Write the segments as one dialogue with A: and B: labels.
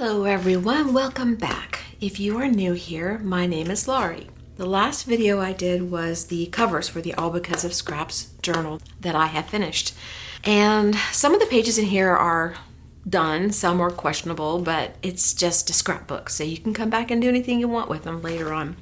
A: Hello everyone, welcome back. If you are new here, my name is Laurie. The last video I did was the covers for the All Because of Scraps journal that I have finished. And some of the pages in here are done, some are questionable, but it's just a scrapbook, so you can come back and do anything you want with them later on.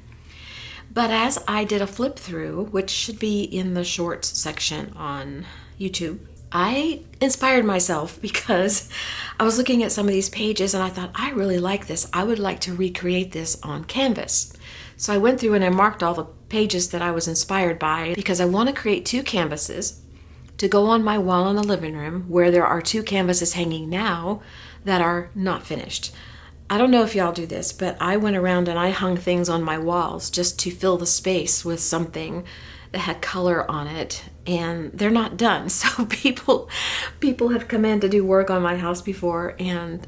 A: But as I did a flip through, which should be in the shorts section on YouTube, I inspired myself because I was looking at some of these pages and I thought, I really like this. I would like to recreate this on canvas. So I went through and I marked all the pages that I was inspired by because I want to create two canvases to go on my wall in the living room where there are two canvases hanging now that are not finished. I don't know if y'all do this, but I went around and I hung things on my walls just to fill the space with something that had color on it, and they're not done. So people have come in to do work on my house before, and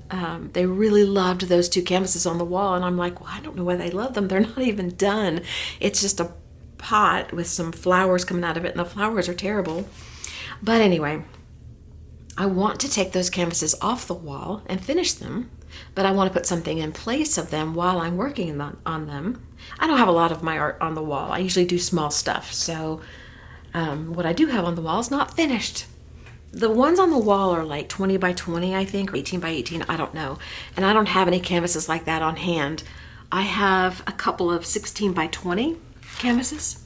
A: they really loved those two canvases on the wall, and I'm like, well, I don't know why they love them. They're not even done. It's just a pot with some flowers coming out of it, and the flowers are terrible. But anyway, I want to take those canvases off the wall and finish them, but I want to put something in place of them while I'm working on them. I don't have a lot of my art on the wall. I usually do small stuff, so what I do have on the wall is not finished. The ones on the wall are like 20 by 20, I think, or 18 by 18, I don't know. And I don't have any canvases like that on hand. I have a couple of 16 by 20 canvases.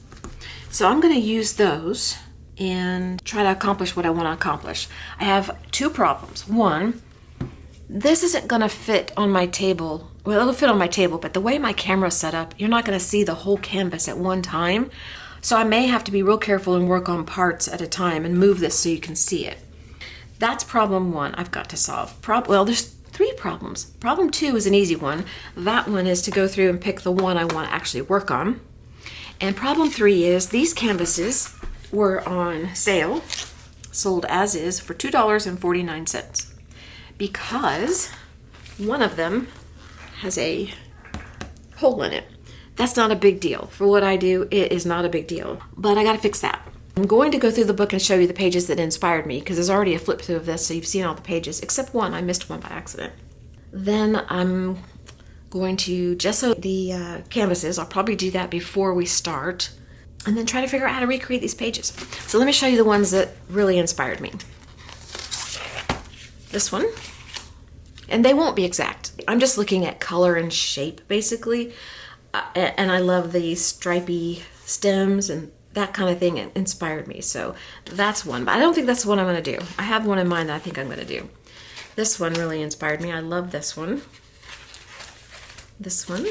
A: So I'm going to use those and try to accomplish what I want to accomplish. I have two problems. One, this isn't going to fit on my table. Well, it'll fit on my table, but the way my camera's set up, you're not going to see the whole canvas at one time. So I may have to be real careful and work on parts at a time and move this so you can see it. That's problem one I've got to solve. Well, there's three problems. Problem two is an easy one. That one is to go through and pick the one I want to actually work on. And problem three is these canvases were on sale, sold as is, for $2.49. Because one of them has a hole in it. That's not a big deal. For what I do, it is not a big deal. But I gotta fix that. I'm going to go through the book and show you the pages that inspired me, because there's already a flip through of this, so you've seen all the pages, except one. I missed one by accident. Then I'm going to gesso the canvases. I'll probably do that before we start, and then try to figure out how to recreate these pages. So let me show you the ones that really inspired me. This one. And they won't be exact. I'm just looking at color and shape, basically. And I love the stripy stems and that kind of thing. It inspired me. So that's one. But I don't think that's the one I'm going to do. I have one in mind that I think I'm going to do. This one really inspired me. I love this one. This one.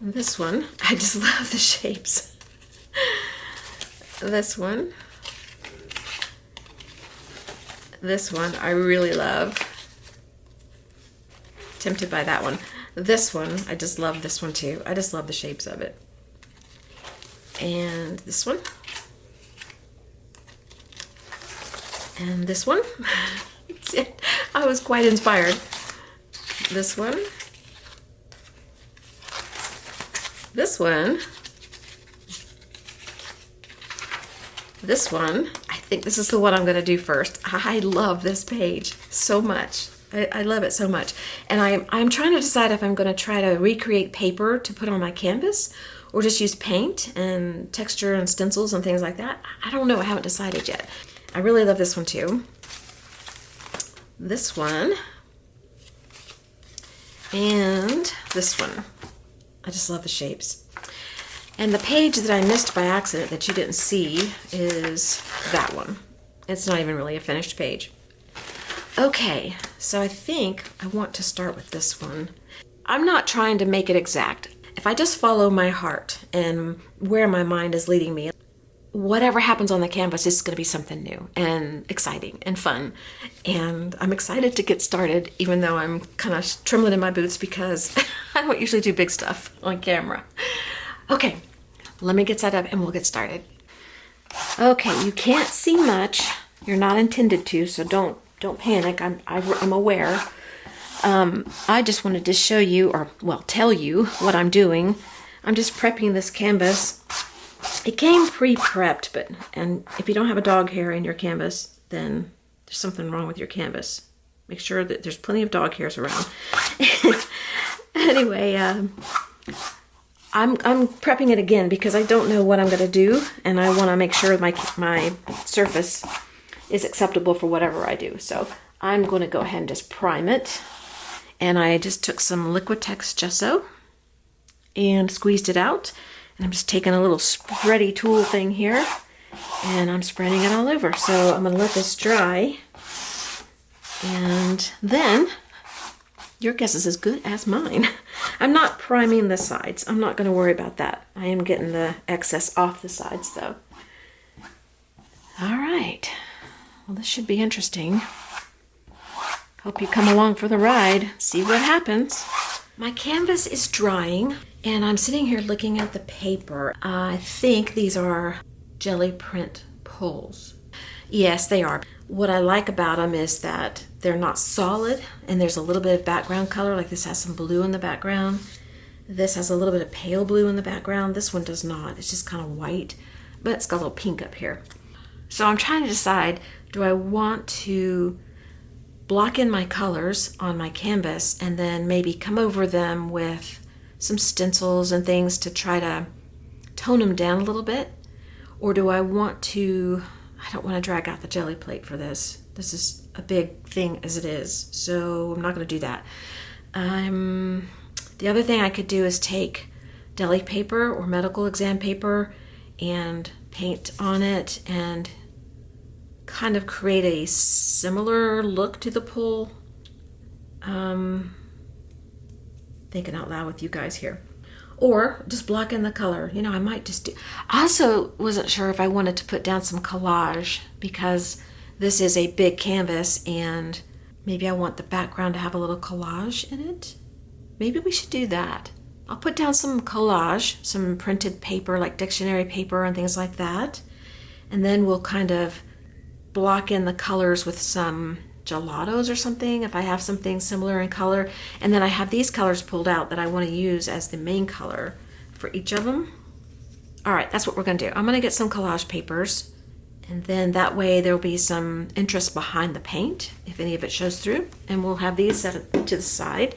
A: And this one. I just love the shapes. This one. This one I really love. Tempted by that one. This one, I just love this one too. I just love the shapes of it. And this one. And this one. I was quite inspired. This one. This one. This one. I think this is the one I'm going to do first. I love this page so much. I love it so much. And I'm trying to decide if I'm going to try to recreate paper to put on my canvas or just use paint and texture and stencils and things like that. I don't know. I haven't decided yet. I really love this one too. This one. And this one. I just love the shapes. And the page that I missed by accident that you didn't see is that one. It's not even really a finished page. Okay, so I think I want to start with this one. I'm not trying to make it exact. If I just follow my heart and where my mind is leading me, whatever happens on the canvas is going to be something new and exciting and fun. And I'm excited to get started, even though I'm kind of trembling in my boots because I don't usually do big stuff on camera. Okay, let me get set up and we'll get started. Okay, you can't see much. You're not intended to, so don't panic. I'm aware. I just wanted to show you, or well, tell you what I'm doing. I'm just prepping this canvas. It came pre-prepped, and if you don't have a dog hair in your canvas, then there's something wrong with your canvas. Make sure that there's plenty of dog hairs around. Anyway, I'm prepping it again because I don't know what I'm going to do, and I want to make sure my surface is acceptable for whatever I do. So I'm going to go ahead and just prime it. And I just took some Liquitex gesso and squeezed it out. And I'm just taking a little spready tool thing here, and I'm spreading it all over. So I'm going to let this dry. And then, your guess is as good as mine. I'm not priming the sides. I'm not going to worry about that. I am getting the excess off the sides though. All right. Well, this should be interesting. Hope you come along for the ride. See what happens. My canvas is drying, and I'm sitting here looking at the paper. I think these are jelly print pulls. Yes, they are. What I like about them is that they're not solid, and there's a little bit of background color. Like this has some blue in the background. This has a little bit of pale blue in the background. This one does not. It's just kind of white, but it's got a little pink up here. So I'm trying to decide, do I want to block in my colors on my canvas and then maybe come over them with some stencils and things to try to tone them down a little bit? Or do I want to, I don't want to drag out the jelly plate for this. This is a big thing as it is, so I'm not going to do that. The other thing I could do is take deli paper or medical exam paper and paint on it and kind of create a similar look to the pull. Thinking out loud with you guys here. Or just block in the color. You know, I might just do... I also wasn't sure if I wanted to put down some collage because this is a big canvas and maybe I want the background to have a little collage in it. Maybe we should do that. I'll put down some collage, some printed paper like dictionary paper and things like that. And then we'll kind of block in the colors with some gelatos or something if I have something similar in color. And then I have these colors pulled out that I want to use as the main color for each of them. All right, that's what we're going to do. I'm going to get some collage papers, and then that way there'll be some interest behind the paint if any of it shows through, and we'll have these set to the side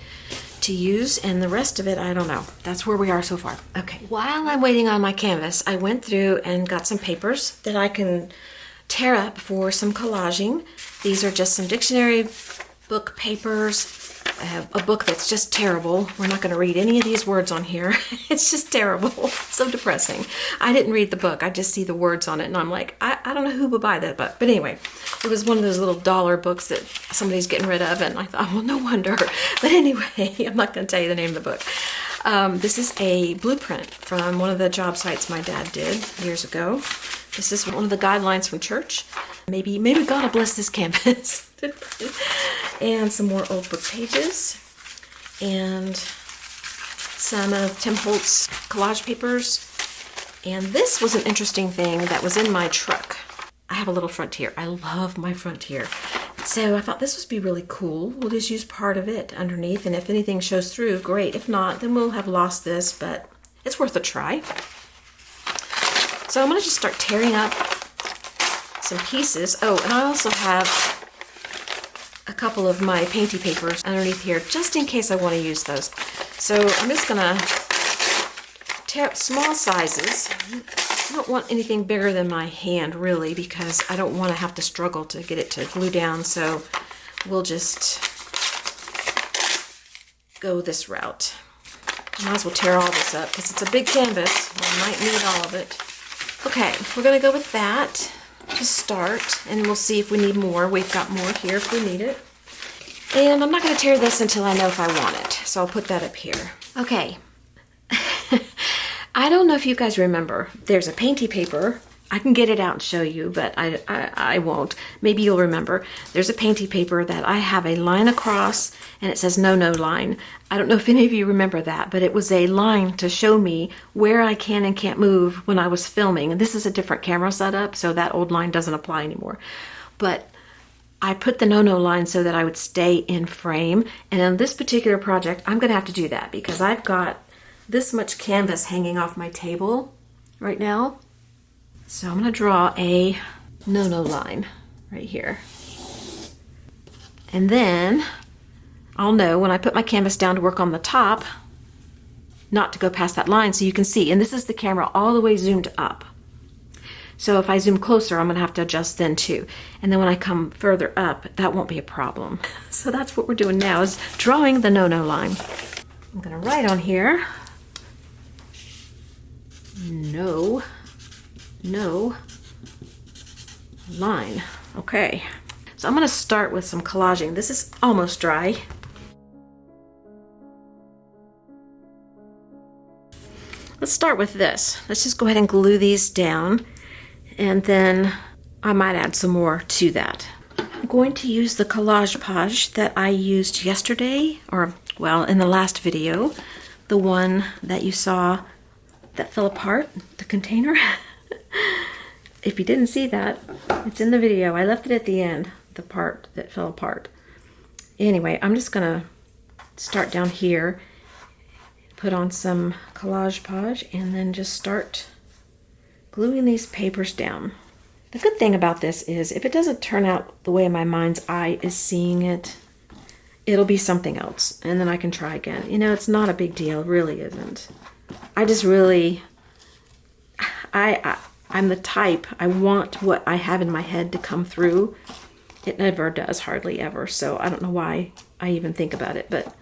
A: to use, and the rest of it, I don't know. That's where we are so far. Okay, while I'm waiting on my canvas, I went through and got some papers that I can tear up for some collaging. These are just some dictionary book papers. I have a book that's just terrible. We're not going to read any of these words on here. It's just terrible. So depressing. I didn't read the book. I just see the words on it, and I'm like, I don't know who would buy that book. But anyway, it was one of those little dollar books that somebody's getting rid of, and I thought, well, no wonder. But anyway, I'm not going to tell you the name of the book. This is a blueprint from one of the job sites my dad did years ago. This is one of the guidelines from church. Maybe God will bless this canvas. And some more old book pages. And some of Tim Holtz's collage papers. And this was an interesting thing that was in my truck. I have a little frontier. I love my frontier. So I thought this would be really cool. We'll just use part of it underneath, and if anything shows through, great. If not, then we'll have lost this, but it's worth a try. So I'm going to just start tearing up some pieces. Oh, and I also have a couple of my painty papers underneath here, just in case I want to use those. So I'm just going to tear up small sizes. I don't want anything bigger than my hand, really, because I don't want to have to struggle to get it to glue down. So we'll just go this route. Might as well tear all this up because it's a big canvas. I might need all of it. Okay, we're going to go with that to start, and we'll see if we need more. We've got more here if we need it. And I'm not going to tear this until I know if I want it, so I'll put that up here. Okay. I don't know if you guys remember, there's a painty paper. I can get it out and show you, but I won't. Maybe you'll remember. There's a painty paper that I have a line across, and it says no line. I don't know if any of you remember that, but it was a line to show me where I can and can't move when I was filming. And this is a different camera setup, so that old line doesn't apply anymore. But I put the no line so that I would stay in frame. And on this particular project, I'm going to have to do that because I've got this much canvas hanging off my table right now. So I'm going to draw a no line right here. And then I'll know when I put my canvas down to work on the top not to go past that line so you can see. And this is the camera all the way zoomed up. So if I zoom closer, I'm gonna have to adjust then too. And then when I come further up, that won't be a problem. So that's what we're doing now, is drawing the no-no line. I'm gonna write on here, no line. Okay, so I'm gonna start with some collaging. This is almost dry. Let's start with this. Let's just go ahead and glue these down, and then I might add some more to that. I'm going to use the Collage Page that I used yesterday, or well, in the last video, the one that you saw that fell apart, the container. If you didn't see that, it's in the video. I left it at the end, the part that fell apart. Anyway, I'm just gonna start down here, put on some Collage Page, and then just start gluing these papers down. The good thing about this is if it doesn't turn out the way my mind's eye is seeing it, it'll be something else, and then I can try again. You know, it's not a big deal, really isn't. I just really, I'm the type, I want what I have in my head to come through. It never does, hardly ever, so I don't know why I even think about it, but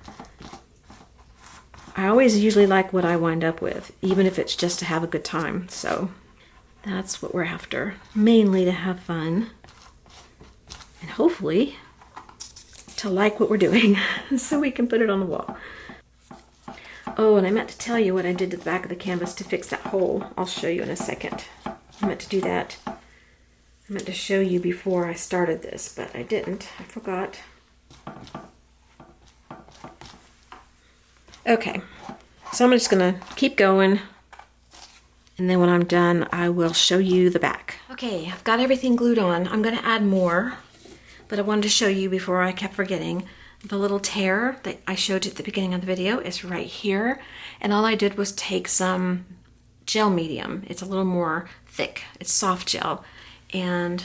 A: I always usually like what I wind up with, even if it's just to have a good time. So that's what we're after, mainly to have fun and hopefully to like what we're doing so we can put it on the wall. Oh, and I meant to tell you what I did to the back of the canvas to fix that hole. I'll show you in a second. I meant to do that. I meant to show you before I started this, but I didn't. I forgot. Okay, so I'm just gonna keep going, and then when I'm done, I will show you the back. Okay, I've got everything glued on. I'm gonna add more, but I wanted to show you before I kept forgetting. The little tear that I showed you at the beginning of the video is right here, and all I did was take some gel medium. It's a little more thick, it's soft gel, and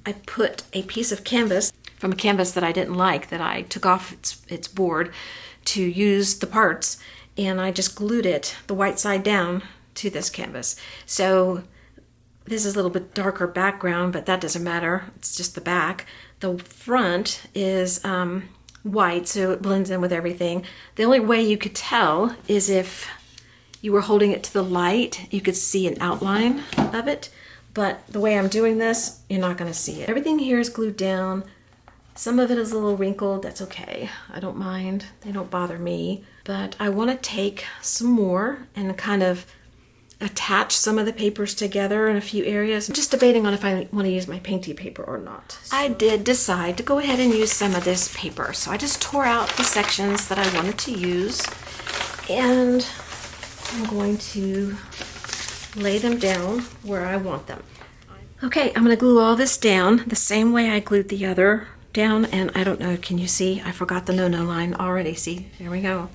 A: I put a piece of canvas from a canvas that I didn't like, that I took off its board to use the parts, and I just glued it, the white side down, to this canvas. So this is a little bit darker background, but that doesn't matter, it's just the back. The front is white, so it blends in with everything. The only way you could tell is if you were holding it to the light, you could see an outline of it, but the way I'm doing this, you're not gonna see it. Everything here is glued down. Some of it is a little wrinkled, that's okay. I don't mind, they don't bother me. But I wanna take some more and kind of attach some of the papers together in a few areas. I'm just debating on if I wanna use my painty paper or not. I did decide to go ahead and use some of this paper. So I just tore out the sections that I wanted to use, and I'm going to lay them down where I want them. Okay, I'm gonna glue all this down the same way I glued the other down, and I don't know, can you see? I forgot the no-no line already. See, there we go.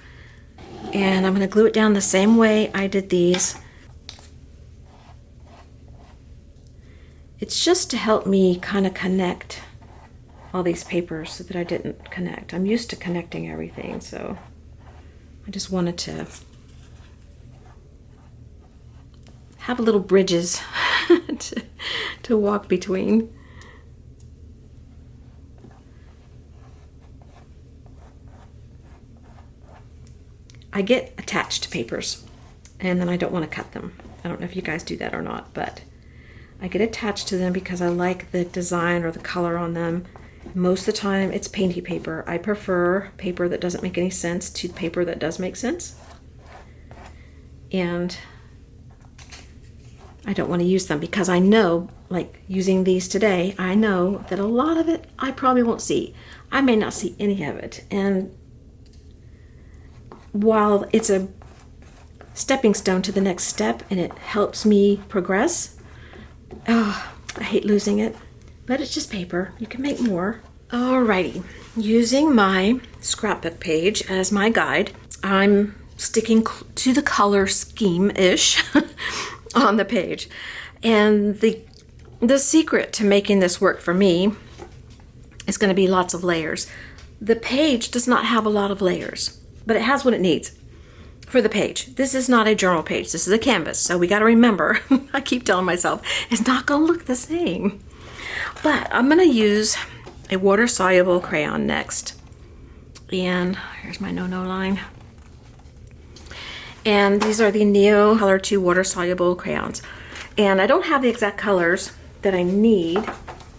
A: And I'm gonna glue it down the same way I did these. It's just to help me kind of connect all these papers so that I didn't connect. I'm used to connecting everything, so I just wanted to have little bridges to walk between. I get attached papers, and then I don't want to cut them. I don't know if you guys do that or not, but I get attached to them because I like the design or the color on them. Most of the time it's painty paper. I prefer paper that doesn't make any sense to paper that does make sense. And I don't want to use them because I know, like using these today, I know that a lot of it I probably won't see. I may not see any of it. And while it's a stepping stone to the next step and it helps me progress, oh, I hate losing it, but it's just paper. You can make more. Alrighty, using my scrapbook page as my guide, I'm sticking to the color scheme-ish on the page. And the secret to making this work for me is going to be lots of layers. The page does not have a lot of layers, but it has what it needs for the page. This is not a journal page. This is a canvas. So we got to remember, I keep telling myself, it's not going to look the same. But I'm going to use a water-soluble crayon next. And here's my no-no line. And these are the Neo Color 2 water-soluble crayons. And I don't have the exact colors that I need,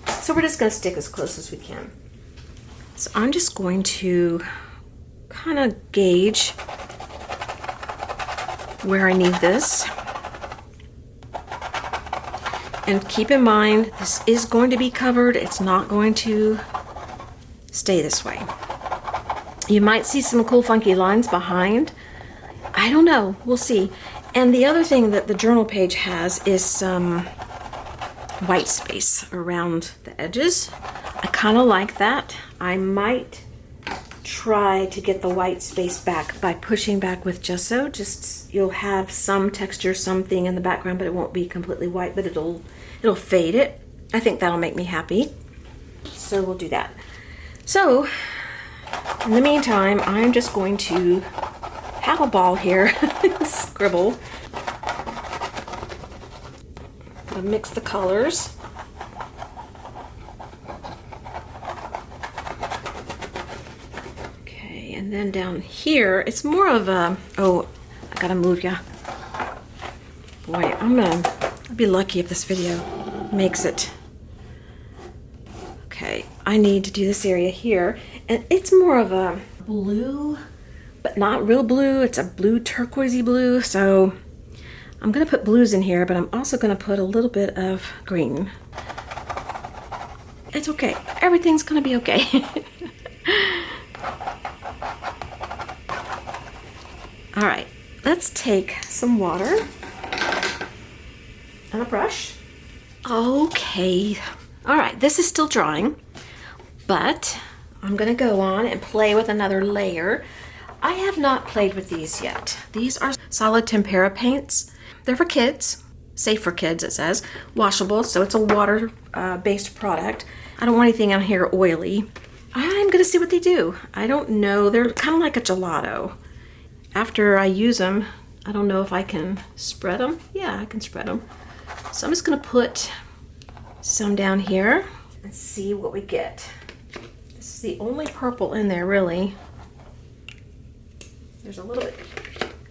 A: so we're just going to stick as close as we can. So I'm just going to kind of gauge where I need this. And keep in mind, this is going to be covered. It's not going to stay this way. You might see some cool funky lines behind. I don't know, we'll see. And the other thing that the journal page has is some white space around the edges. I kind of like that. I might try to get the white space back by pushing back with gesso. Just, you'll have some texture, something in the background, but it won't be completely white, but it'll fade it. I think that'll make me happy. So we'll do that. So in the meantime, I'm just going to have a ball here, scribble. I'll mix the colors. Okay, and then down here, it's more of a, oh, I gotta move ya. Boy, I'll be lucky if this video makes it. Okay, I need to do this area here, and it's more of a blue, but not real blue. It's a blue turquoisey blue, so I'm gonna put blues in here, but I'm also gonna put a little bit of green. It's okay, everything's gonna be okay. All right, let's take some water and a brush. Okay, all right, this is still drying, but I'm gonna go on and play with another layer. I have not played with these yet. These are solid tempera paints. They're for kids, safe for kids it says, washable, so it's a water-based product. I don't want anything on here oily. I'm gonna see what they do. I don't know, they're kind of like a gelato. After I use them, I don't know if I can spread them. Yeah, I can spread them. So I'm just gonna put some down here and see what we get. This is the only purple in there, really. There's a little bit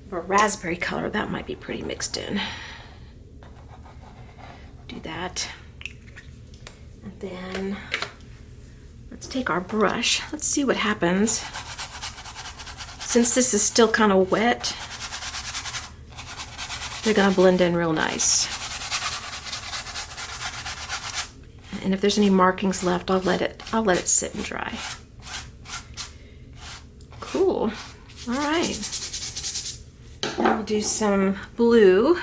A: of a raspberry color. That might be pretty mixed in. Do that. And then let's take our brush. Let's see what happens. Since this is still kind of wet, they're gonna blend in real nice. And if there's any markings left, I'll let it sit and dry. Cool. All right, now we'll do some blue.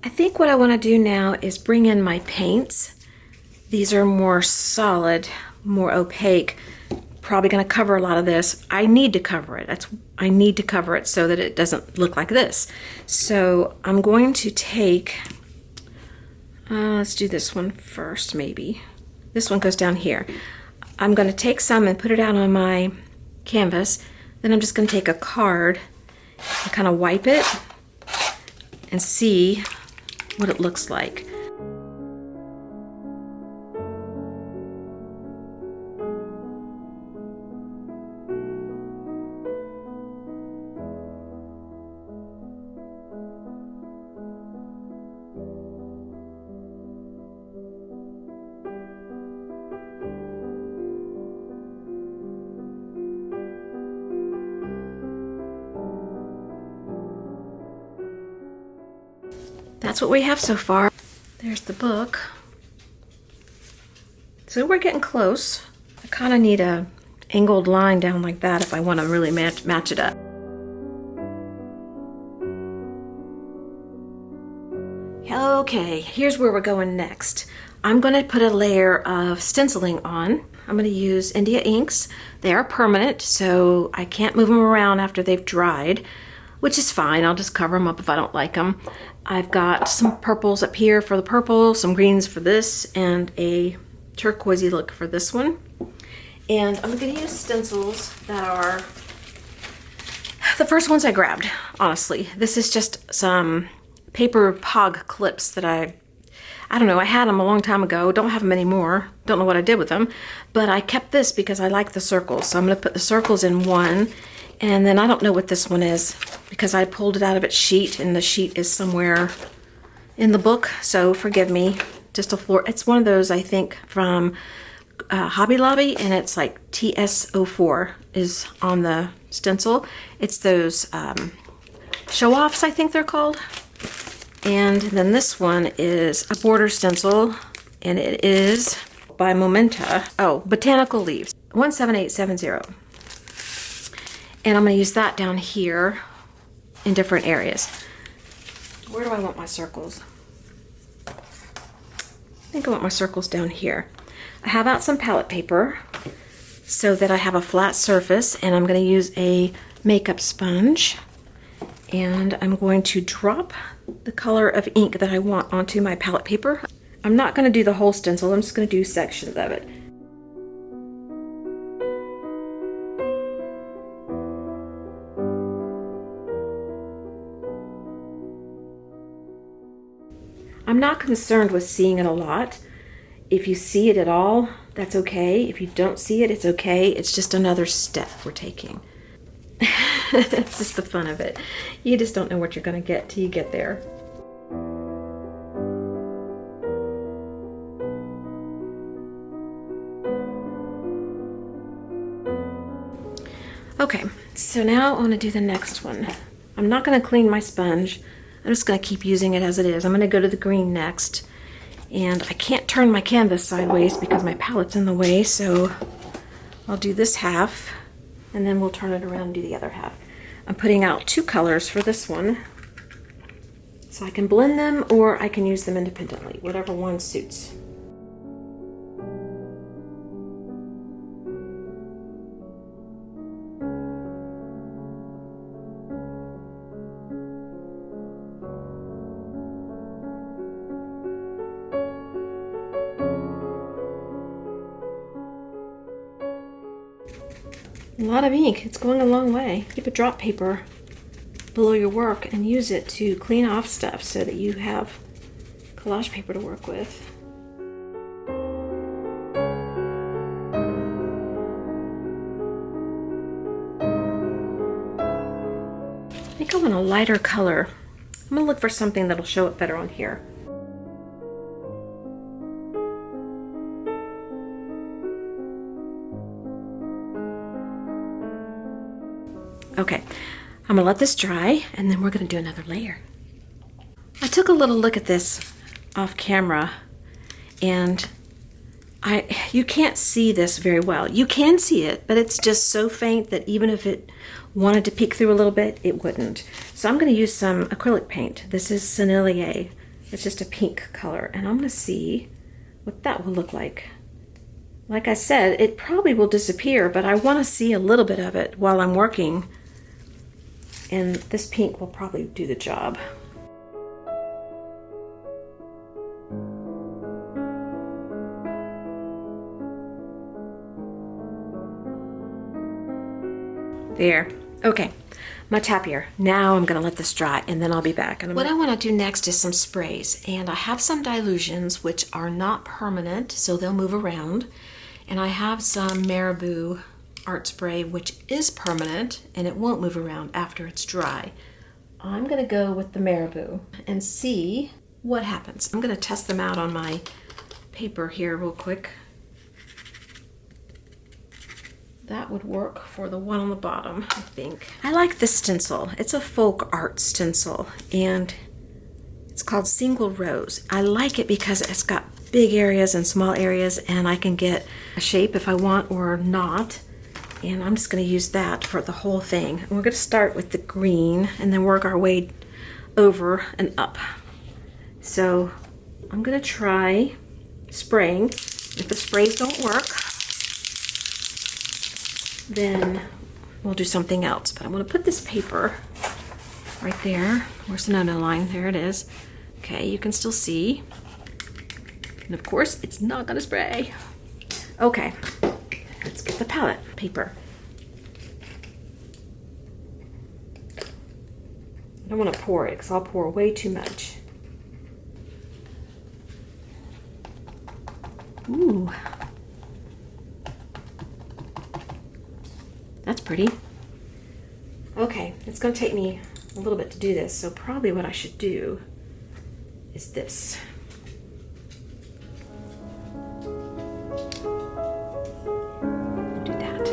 A: I think what I want to do now is bring in my paints. These are more solid, more opaque. Probably going to cover a lot of this. I need to cover it. I need to cover it so that it doesn't look like this. So I'm going to take, let's do this one first maybe. This one goes down here. I'm going to take some and put it out on my canvas. Then I'm just going to take a card and kind of wipe it and see what it looks like. That's what we have so far. There's the book. So we're getting close. I kind of need a angled line down like that if I want to really match it up. Okay, here's where we're going next. I'm going to put a layer of stenciling on. I'm going to use India inks. They are permanent, so I can't move them around after they've dried, which is fine. I'll just cover them up if I don't like them. I've got some purples up here for the purple, some greens for this, and a turquoisey look for this one. And I'm going to use stencils that are the first ones I grabbed, honestly. This is just some paper pog clips that I don't know, I had them a long time ago, don't have them anymore, don't know what I did with them, but I kept this because I like the circles. So I'm going to put the circles in one, and then I don't know what this one is because I pulled it out of its sheet, and the sheet is somewhere in the book, so forgive me. Just a floor, it's one of those, I think, from Hobby Lobby, and it's like TS04 is on the stencil. It's those show-offs, I think they're called. And then this one is a border stencil, and it is by Momenta. Oh, Botanical Leaves, 17870. And I'm going to use that down here in different areas. Where do I want my circles? I think I want my circles down here. I have out some palette paper so that I have a flat surface, and I'm going to use a makeup sponge. And I'm going to drop the color of ink that I want onto my palette paper. I'm not going to do the whole stencil, I'm just going to do sections of it. I'm not concerned with seeing it a lot. If you see it at all, that's okay. If you don't see it, it's okay. It's just another step we're taking. It's just the fun of it. You just don't know what you're going to get till you get there. Okay, so now I want to do the next one. I'm not going to clean my sponge. I'm just going to keep using it as it is. I'm going to go to the green next. And I can't turn my canvas sideways because my palette's in the way, so I'll do this half, and then we'll turn it around and do the other half. I'm putting out two colors for this one, so I can blend them or I can use them independently, whatever one suits. A lot of ink, it's going a long way. Keep a drop paper below your work and use it to clean off stuff so that you have collage paper to work with. I think I want a lighter color. I'm gonna look for something that'll show up better on here. Okay, I'm gonna let this dry and then we're gonna do another layer. I took a little look at this off camera and you can't see this very well. You can see it, but it's just so faint that even if it wanted to peek through a little bit, it wouldn't. So I'm gonna use some acrylic paint. This is Sennelier. It's just a pink color, and I'm gonna see what that will look like. Like I said, it probably will disappear, but I wanna see a little bit of it while I'm working. And this pink will probably do the job. There. Okay, my tapier. Now I'm gonna let this dry and then I'll be back. And what I wanna do next is some sprays. And I have some dilutions which are not permanent, so they'll move around. And I have some Marabou art spray which is permanent and it won't move around after it's dry. I'm gonna go with the Marabou and see what happens. I'm gonna test them out on my paper here real quick. That would work for the one on the bottom, I think. I like this stencil. It's a folk art stencil and it's called Single Rose. I like it because it's got big areas and small areas and I can get a shape if I want or not. And I'm just going to use that for the whole thing. And we're going to start with the green and then work our way over and up. So I'm going to try spraying. If the sprays don't work, then we'll do something else. But I'm going to put this paper right there. Where's the no-no line? There it is. Okay, you can still see. And of course, it's not going to spray. Okay, let's get the palette paper. I don't want to pour it because I'll pour way too much. Ooh. That's pretty. Okay, it's going to take me a little bit to do this, so probably what I should do is this. Do that.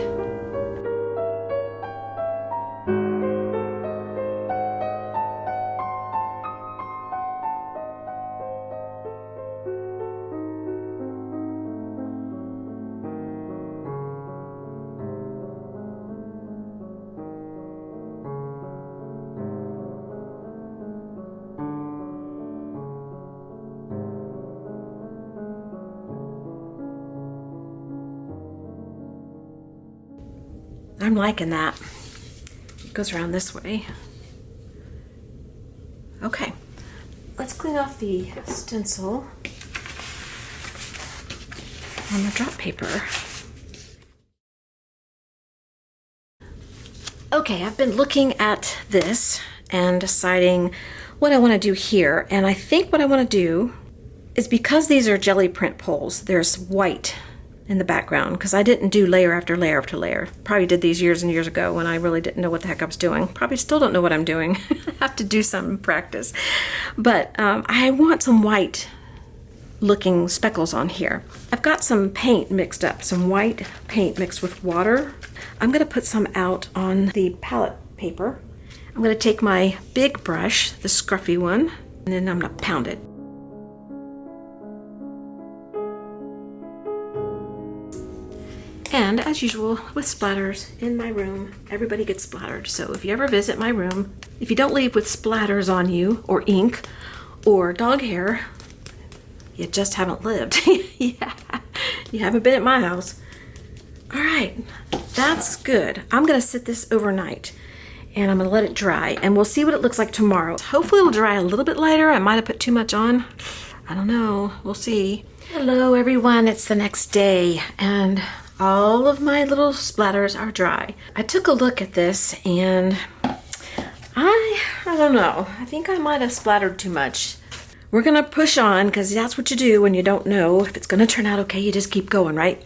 A: I'm liking that. It goes around this way. Okay, let's clean off the stencil on the drop paper. Okay, I've been looking at this and deciding what I want to do here. And I think what I want to do is, because these are jelly print poles, there's white in the background, because I didn't do layer after layer after layer. Probably did these years and years ago when I really didn't know what the heck I was doing. Probably still don't know what I'm doing. I have to do some practice. But I want some white looking speckles on here. I've got some paint mixed up, some white paint mixed with water. I'm going to put some out on the palette paper. I'm going to take my big brush, the scruffy one, and then I'm going to pound it. And as usual with splatters in my room, everybody gets splattered. So if you ever visit my room, if you don't leave with splatters on you, or ink, or dog hair, you just haven't lived. Yeah, you haven't been at my house. All right, that's good. I'm gonna sit this overnight and I'm gonna let it dry, and we'll see what it looks like tomorrow. Hopefully it'll dry a little bit lighter. I might have put too much on. I don't know, we'll see. Hello everyone, it's the next day and all of my little splatters are dry. I took a look at this and I don't know. I think I might have splattered too much. We're gonna push on, because that's what you do when you don't know if it's gonna turn out okay. You just keep going, right?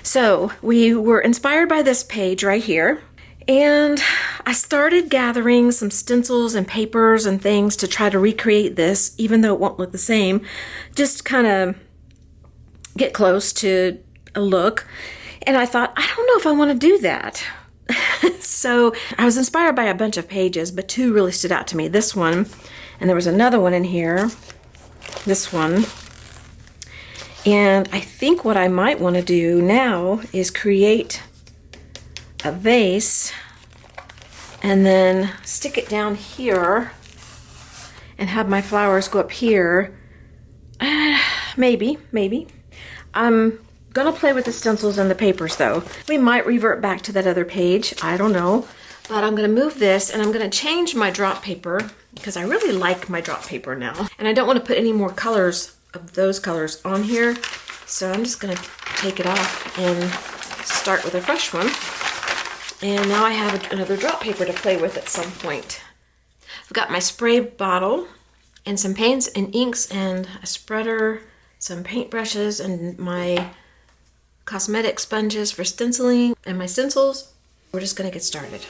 A: So we were inspired by this page right here, and I started gathering some stencils and papers and things to try to recreate this, even though it won't look the same. Just kind of get close to a look. And I thought, I don't know if I want to do that. So I was inspired by a bunch of pages, but two really stood out to me. This one, and there was another one in here, this one. And I think what I might want to do now is create a vase and then stick it down here and have my flowers go up here. Maybe. I'm gonna play with the stencils and the papers though. We might revert back to that other page, I don't know. But I'm gonna move this and I'm gonna change my drop paper, because I really like my drop paper now. And I don't want to put any more colors of those colors on here. So I'm just gonna take it off and start with a fresh one. And now I have another drop paper to play with at some point. I've got my spray bottle and some paints and inks and a spreader, some paintbrushes, and my cosmetic sponges for stenciling and my stencils. We're just gonna get started.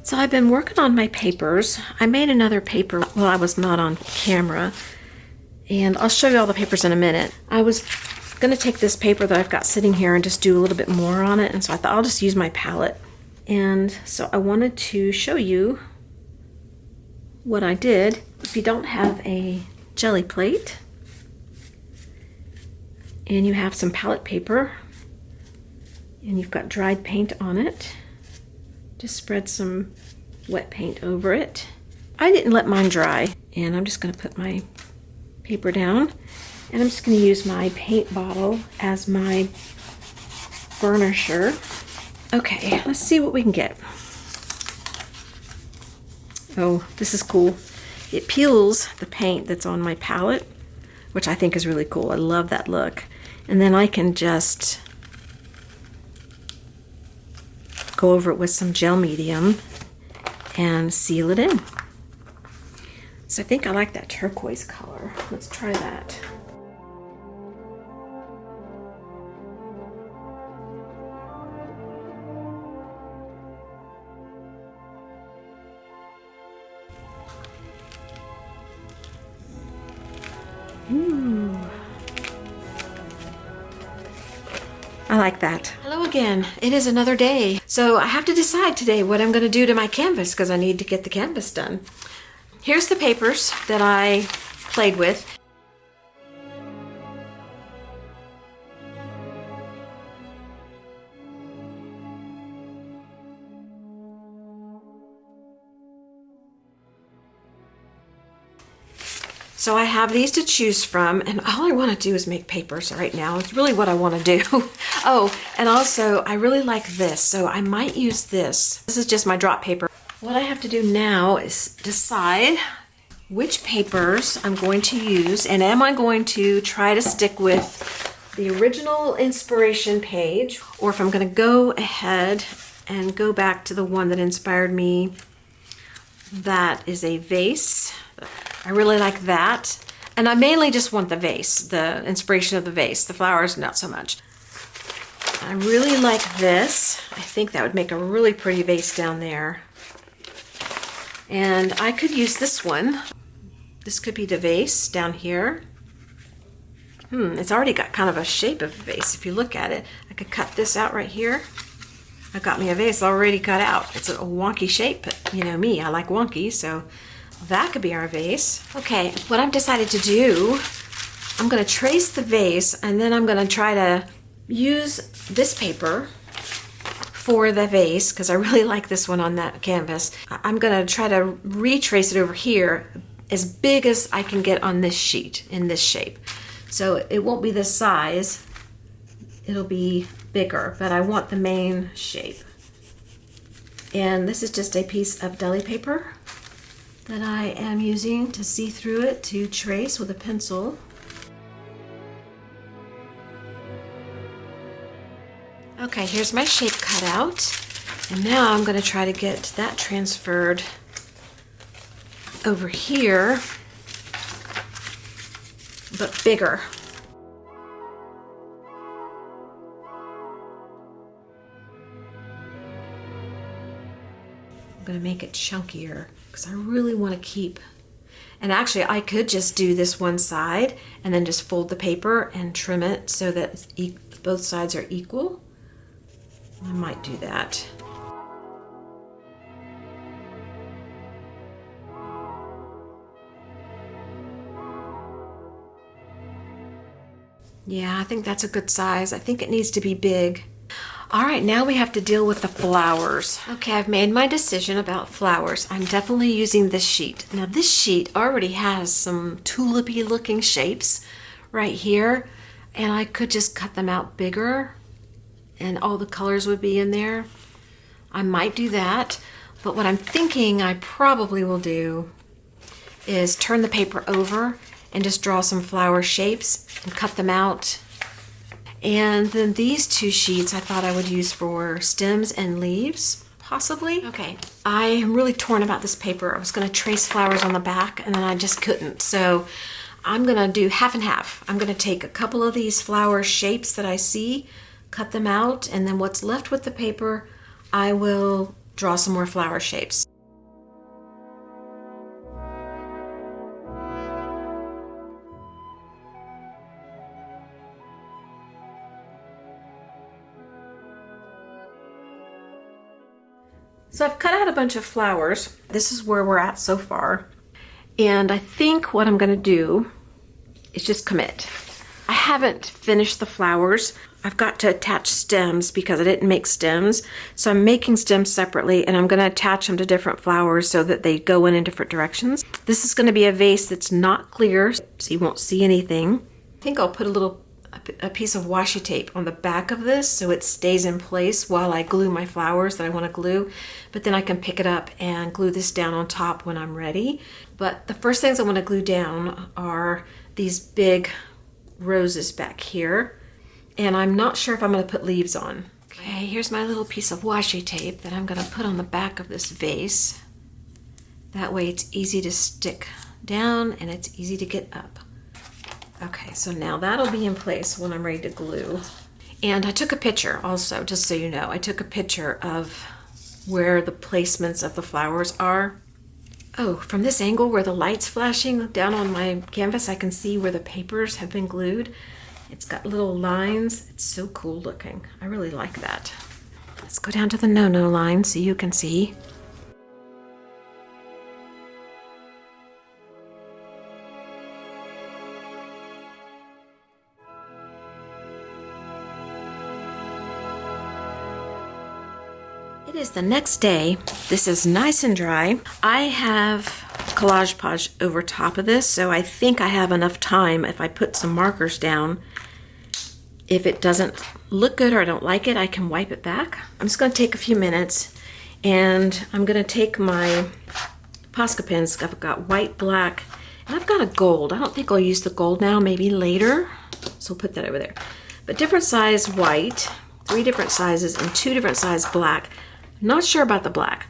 A: So I've been working on my papers. I made another paper while I was not on camera, and I'll show you all the papers in a minute. I was gonna take this paper that I've got sitting here and just do a little bit more on it, and so I thought I'll just use my palette. And so I wanted to show you what I did. If you don't have a jelly plate and you have some palette paper and you've got dried paint on it, just spread some wet paint over it. I didn't let mine dry, and I'm just going to put my paper down, and I'm just going to use my paint bottle as my burnisher. Okay, let's see what we can get. Oh, this is cool. It peels the paint that's on my palette, which I think is really cool. I love that look. And then I can just go over it with some gel medium and seal it in. So I think I like that turquoise color. Let's try that. Ooh. I like that. Hello again. It is another day. So I have to decide today what I'm going to do to my canvas because I need to get the canvas done. Here's the papers that I played with. So I have these to choose from, and all I want to do is make papers right now. It's really what I want to do. Oh, and also I really like this, so I might use this. This is just my drop paper. What I have to do now is decide which papers I'm going to use, and am I going to try to stick with the original inspiration page, or if I'm going to go ahead and go back to the one that inspired me. That is a vase. I really like that. And I mainly just want the vase, the inspiration of the vase. The flowers, not so much. I really like this. I think that would make a really pretty vase down there. And I could use this one. This could be the vase down here. It's already got kind of a shape of a vase if you look at it. I could cut this out right here. I got me a vase already cut out. It's a wonky shape, but you know me, I like wonky, so that could be our vase. Okay, what I've decided to do, I'm going to trace the vase, and then I'm going to try to use this paper for the vase because I really like this one on that canvas. I'm going to try to retrace it over here as big as I can get on this sheet in this shape. So it won't be this size, it'll be bigger, but I want the main shape. And this is just a piece of deli paper that I am using to see through it to trace with a pencil. Okay, here's my shape cut out, and now I'm going to try to get that transferred over here, but bigger. I'm going to make it chunkier because I really want to keep, and actually I could just do this one side and then just fold the paper and trim it so that both sides are equal. I might do that. Yeah, I think that's a good size. I think it needs to be big. All right, now we have to deal with the flowers. Okay, I've made my decision about flowers. I'm definitely using this sheet. Now this sheet already has some tulipy looking shapes right here, and I could just cut them out bigger and all the colors would be in there. I might do that, but what I'm thinking I probably will do is turn the paper over and just draw some flower shapes and cut them out. And then these two sheets I thought I would use for stems and leaves, possibly. Okay, I am really torn about this paper. I was gonna trace flowers on the back and then I just couldn't. So I'm gonna do half and half. I'm gonna take a couple of these flower shapes that I see, cut them out, and then what's left with the paper, I will draw some more flower shapes. So I've cut out a bunch of flowers. This is where we're at so far. And I think what I'm gonna do is just commit. I haven't finished the flowers. I've got to attach stems because I didn't make stems. So I'm making stems separately and I'm gonna attach them to different flowers so that they go in different directions. This is gonna be a vase that's not clear, so you won't see anything. I think I'll put a piece of washi tape on the back of this so it stays in place while I glue my flowers that I want to glue, but then I can pick it up and glue this down on top when I'm ready. But the first things I want to glue down are these big roses back here, and I'm not sure if I'm going to put leaves on. Okay, here's my little piece of washi tape that I'm going to put on the back of this vase. That way it's easy to stick down and it's easy to get up. Okay, so now that'll be in place when I'm ready to glue. And I took a picture also, just so you know. I took a picture of where the placements of the flowers are. Oh, from this angle where the light's flashing down on my canvas, I can see where the papers have been glued. It's got little lines. It's so cool looking. I really like that. Let's go down to the no-no line so you can see. It is the next day. This is nice and dry. I have Collage Podge over top of this, so I think I have enough time if I put some markers down. If it doesn't look good or I don't like it, I can wipe it back. I'm just going to take a few minutes and I'm going to take my Posca pens. I've got white, black, and I've got a gold. I don't think I'll use the gold now, maybe later. So we'll put that over there. But different size white, 3 different sizes, and 2 different size black. Not sure about the black,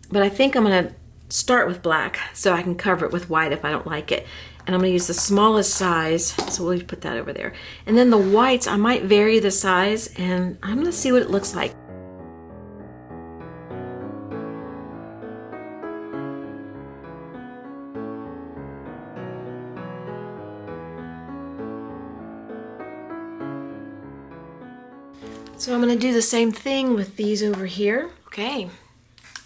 A: but I think I'm going to start with black so I can cover it with white if I don't like it. And I'm going to use the smallest size, so we'll put that over there. And then the whites, I might vary the size, and I'm going to see what it looks like. So I'm going to do the same thing with these over here. Okay,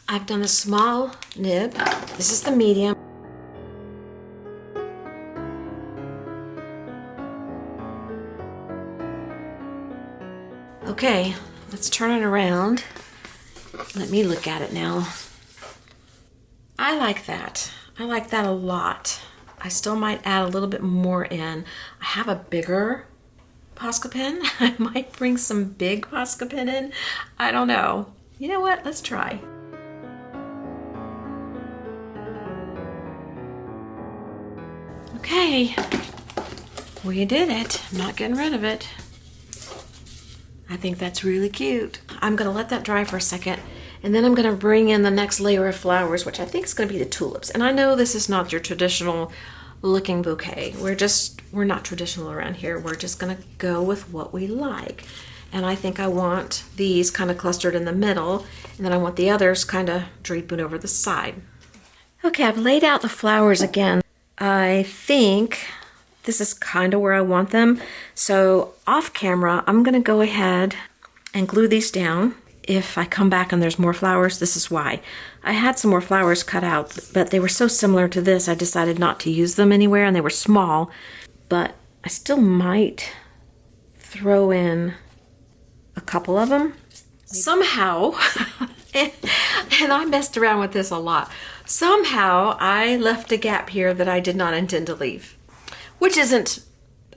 A: I've done a small nib. This is the medium. Okay, let's turn it around. Let me look at it now. I like that. I like that a lot. I still might add a little bit more in. I have a bigger Posca pen. I might bring some big Posca pen in. I don't know. You know what? Let's try. Okay. We did it. I'm not getting rid of it. I think that's really cute. I'm going to let that dry for a second, and then I'm going to bring in the next layer of flowers, which I think is going to be the tulips. And I know this is not your traditional looking bouquet. We're not traditional around here. We're just going to go with what we like. And I think I want these kind of clustered in the middle, and then I want the others kind of draping over the side. Okay, I've laid out the flowers again. I think this is kind of where I want them. So off camera, I'm going to go ahead and glue these down. If I come back and there's more flowers, this is why. I had some more flowers cut out, but they were so similar to this, I decided not to use them anywhere, and they were small. But I still might throw in a couple of them. Somehow, and I messed around with this a lot, somehow I left a gap here that I did not intend to leave, which isn't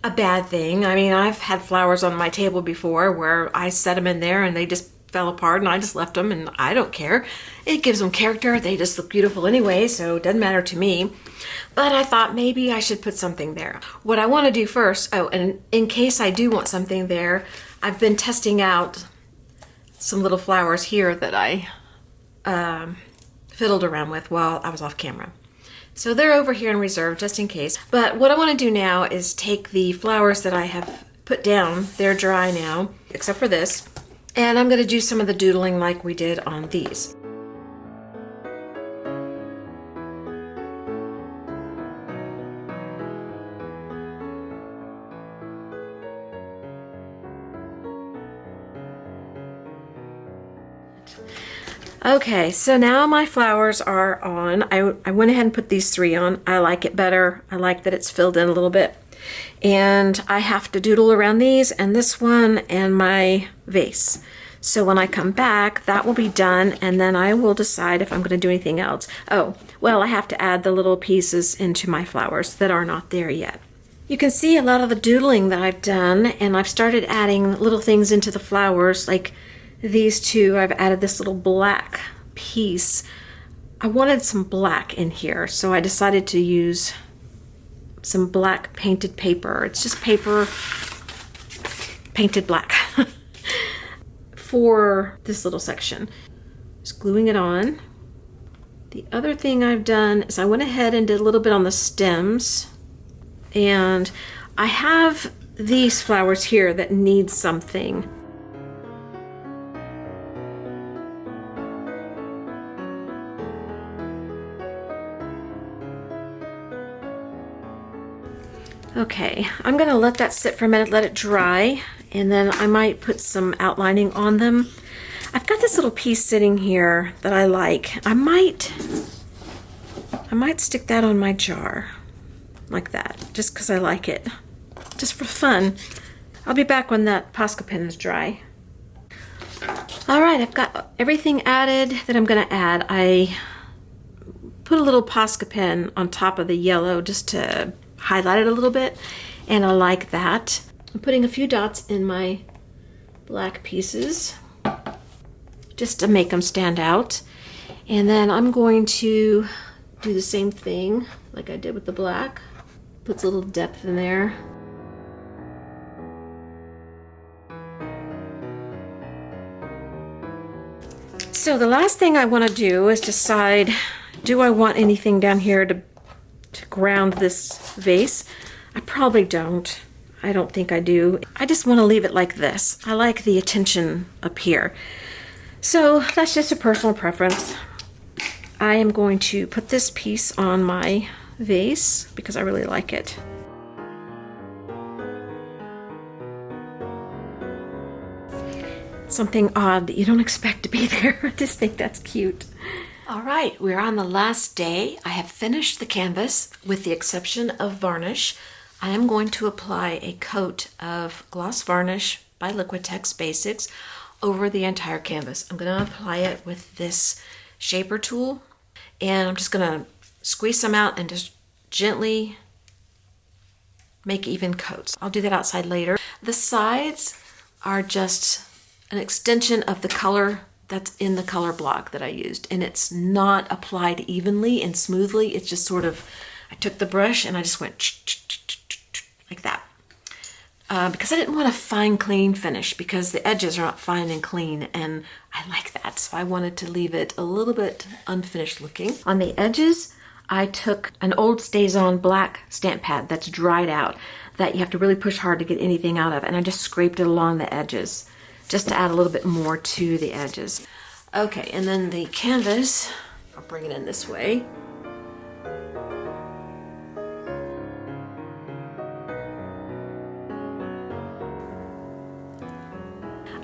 A: a bad thing. I mean, I've had flowers on my table before where I set them in there and they just fell apart and I just left them, and I don't care. It gives them character. They just look beautiful anyway, so it doesn't matter to me. But I thought maybe I should put something there. What I want to do first, oh, and in case I do want something there, I've been testing out some little flowers here that I fiddled around with while I was off camera. So they're over here in reserve just in case. But what I want to do now is take the flowers that I have put down. They're dry now, except for this. And I'm going to do some of the doodling like we did on these. Okay, so now my flowers are on. I went ahead and put these 3 on. I like it better. I like that it's filled in a little bit. And I have to doodle around these and this one and my vase. So when I come back, that will be done, and then I will decide if I'm going to do anything else. Oh, well, I have to add the little pieces into my flowers that are not there yet. You can see a lot of the doodling that I've done, and I've started adding little things into the flowers, like these 2. I've added this little black piece. I wanted some black in here, so I decided to use some black painted paper. It's just paper painted black for this little section. Just gluing it on. The other thing I've done is I went ahead and did a little bit on the stems, and I have these flowers here that need something. Okay, I'm gonna let that sit for a minute, let it dry, and then I might put some outlining on them. I've got this little piece sitting here that I like. I might stick that on my jar, like that, just because I like it, just for fun. I'll be back when that Posca pen is dry. All right, I've got everything added that I'm gonna add. I put a little Posca pen on top of the yellow just to highlight it a little bit, and I like that. I'm putting a few dots in my black pieces just to make them stand out, and then I'm going to do the same thing like I did with the black. Puts a little depth in there. So the last thing I want to do is decide, do I want anything down here to ground this vase? I probably don't. I don't think I do. I just want to leave it like this. I like the attention up here. So that's just a personal preference. I am going to put this piece on my vase because I really like it. Something odd that you don't expect to be there. I just think that's cute. All right, we're on the last day. I have finished the canvas with the exception of varnish. I am going to apply a coat of gloss varnish by Liquitex Basics over the entire canvas. I'm going to apply it with this shaper tool, and I'm just going to squeeze some out and just gently make even coats. I'll do that outside later. The sides are just an extension of the color that's in the color block that I used, and it's not applied evenly and smoothly. It's just sort of, I took the brush and I just went like that because I didn't want a fine clean finish because the edges are not fine and clean, and I like that, so I wanted to leave it a little bit unfinished looking. On the edges, I took an old StazOn black stamp pad that's dried out that you have to really push hard to get anything out of, and I just scraped it along the edges just to add a little bit more to the edges. Okay, and then the canvas, I'll bring it in this way.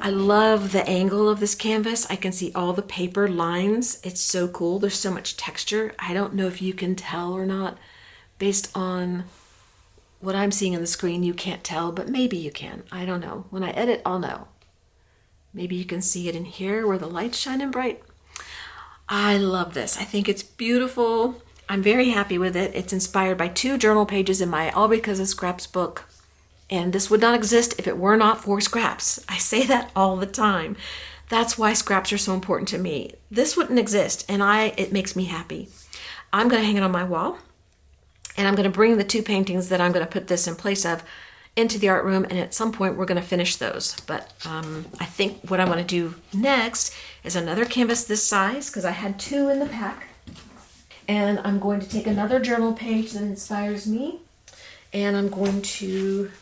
A: I love the angle of this canvas. I can see all the paper lines. It's so cool. There's so much texture. I don't know if you can tell or not. Based on what I'm seeing on the screen, you can't tell, but maybe you can. I don't know. When I edit, I'll know. Maybe you can see it in here where the light's shining bright. I love this. I think it's beautiful. I'm very happy with it. It's inspired by 2 journal pages in my All Because of Scraps book. And this would not exist if it were not for scraps. I say that all the time. That's why scraps are so important to me. This wouldn't exist, and it makes me happy. I'm gonna hang it on my wall, and I'm gonna bring the 2 paintings that I'm gonna put this in place of into the art room, and at some point we're going to finish those. But I think what I want to do next is another canvas this size, because I had 2 in the pack, and I'm going to take another journal page that inspires me, and I'm going to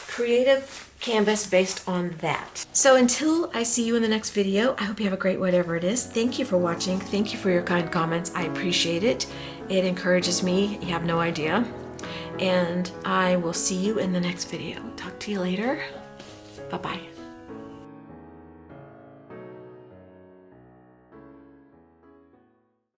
A: create a canvas based on that. So until I see you in the next video, I hope you have a great whatever it is. Thank you for watching. Thank you for your kind comments. I appreciate it. It encourages me. You have no idea. And I will see you in the next video. Talk to you later. Bye-bye.